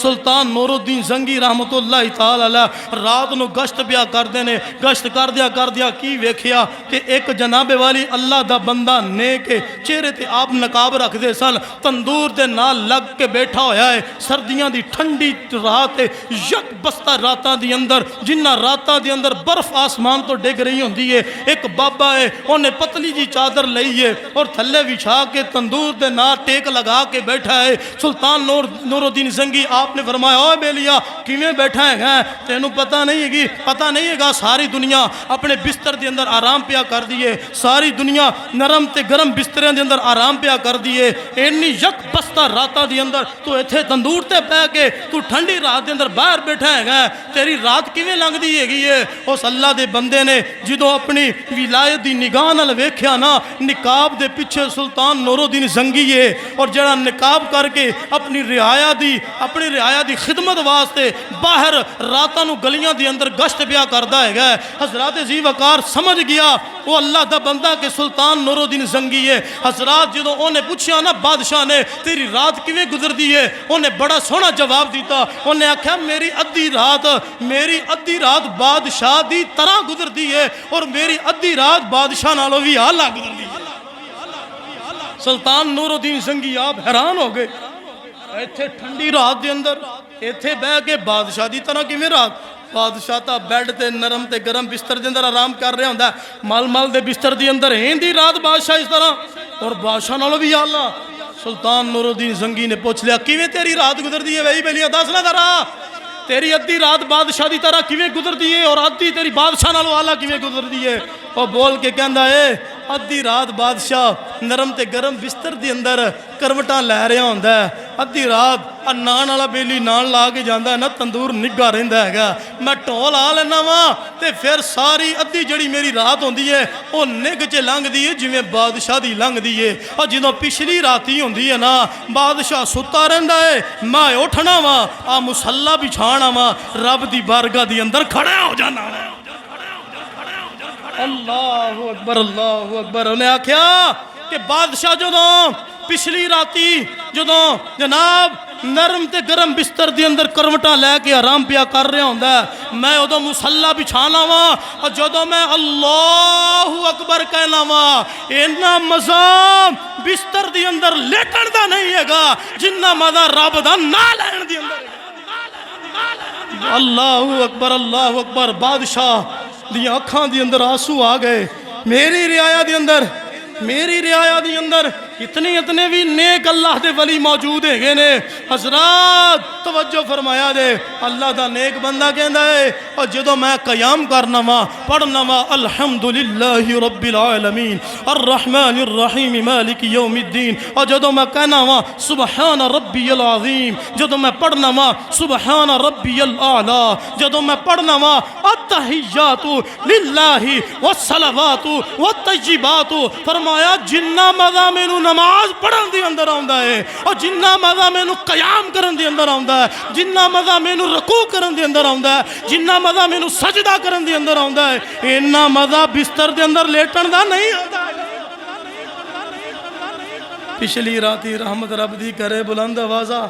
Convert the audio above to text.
सुल्तान नूरुद्दीन जंगी रहमतुल्लाह ताला अलैह रात को गश्त पिया करते ने। गश्त कर दिया की वेख्या कि एक जनाबे वाली अल्लाह दा बंदा ने के चेहरे ते आप नकाब रखते सन, तंदूर के नाल लग के बैठा होया है। सर्दियों की ठंडी रात है, यक बस्ता रातां दी अंदर जिन्ना रातां दी अंदर बर्फ आसमान तो डिग रही होंदी है। एक बाबा है, उन्हें पतली जी चादर लई है और थल्ले विछा के तंदूर के नाल टेक लगा के बैठा है। सुल्तान नूरुद्दीन जंगी आपने फरमाया, ओ बेलिया किवें बैठा है, तेनू पता नहीं है, पता नहीं है सारी दुनिया अपने बिस्तर के अंदर आराम पिया कर दिए, सारी दुनिया नरम ते गर्म बिस्तरियां के अंदर आराम पिया कर दिए। इन्नी यक बस्ता रातां के अंदर तू इत्थे तंदूर ते पै के तू ठंडी रात के अंदर बाहर बैठा है, तेरी रात किवें लंघदी हैगी है। उस अल्लाह के बंदे ने जो अपनी विलायत की निगाह नाल वेख्या ना, निकाब के पिछे सुल्तान नूरुद्दीन जंगी है और जड़ा निकाब करके अपनी रियाया की खिदमत वास्ते बाहर रातां नूं गलियां दे अंदर गश्त पिया करदा है। हजरत जी वकार समझ गया वो अल्लाह दा बंदा के सुल्तान नूरुद्दीन जंगी है। हजरत जो उन्हें पूछा ना बादशाह ने तेरी रात किवें गुजरदी है, उन्हें बड़ा सोहना जवाब दिता। उन्हें आख्या मेरी अद्धी रात बादशाह की तरह गुजरती है और मेरी अद्धी रात बादशाह नालों भी आला गुजरती है। सुल्तान नूरुद्दीन जंगी आप हैरान हो गए, इत्थे ठंडी रात के अंदर इत्थे बह के बादशाह की तरह किवें रात। बादशाह तो बैड ते नरम ते गर्म बिस्तर के अंदर आराम कर रहा होंदा, मल के बिस्तर के अंदर हिंदी रात बादशाह इस तरह और बादशाह नालों भी आला। सुल्तान नूरुद्दीन जंगी ने पूछ लिया किवें तेरी रात गुजरती है, वही बेलिया दस ना जरा तेरी अद्धी रात बादशाह की तरह किवें गुजरती है और अद्धी तेरी बादशाह नालों आला किवें गुजरती है। और बोल के कहंदा है अद्धी रात बादशाह नरम ते गर्म बिस्तर के अंदर करवटां लै रहा होंदा है, अद्धी रात नान वाला बेली नान ला के जाता है ना, तंदूर निघा रहिंदा हैगा, मैं ढोल आ लेना वा ते फिर सारी अद्धी जड़ी मेरी रात होंदी है वो निघ च लंघदी है जिवें बादशाह दी लंघदी है। और जो पिछली राती होंदी है ना बादशाह सुता रहिंदा है, मैं उठना वा आ मुसल्ला बिछाना वा रब दी बारगाह दी अंदर खड़ा हो जाना। अल्लाहु अकबर अल्लाहु अकबर। उन्हें आख्या कि बादशाह जो पिछली राती जो जनाब नरम ते गर्म बिस्तर के अंदर करवटां लैके आराम पिया कर रहा होंदा, मैं उदों मुसल्ला बिछाना वा और जो मैं अल्लाहु अकबर कहना वा इन्ना मजा बिस्तर के अंदर लेटन का नहीं हैगा जिन्ना मजा रब दा नाम लैण दे अंदर। अल्लाहु अकबर। बादशाह दियां अखां दे अंदर आंसू आ गए। मेरी रियाया दे अंदर इतने भी नेक अल्लाह दे वली मौजूद है ने। हजरत तवज्जो फरमाया दे, अल्लाह दा नेक बंदा कहंदा है और जो मैं कयाम करना वा पढ़ना वा अल्हम्दुलिल्लाहि रब्बिल आलमीन अर्रहमानिर रहीम मालिक यौमिद्दीन, और जो मैं कहना वा सुबहान रब्बियल अज़ीम, जो मैं पढ़ना वा सुबहान रब्बियल आला, जो मैं पढ़ना वा अत्तहियातु लिल्लाहि वस्सलावातु वत्तय्यिबातु। फरमाया जिन्ना मज़ा मैनू नमाज पढ़न दे अंदर आउंदा है और जिन्ना मज़ा मैनू कयाम करन दे अंदर आउंदा है, जिन्ना मज़ा मैनू रकू करन दे अंदर आउंदा है, जिन्ना मज़ा मैनू सजदा करन दे अंदर आउंदा है, इन्ना मज़ा बिस्तर दे अंदर लेटन दा नहीं आउंदा। पिछली राती रहमत रब दी करे बुलंद आवाज़ा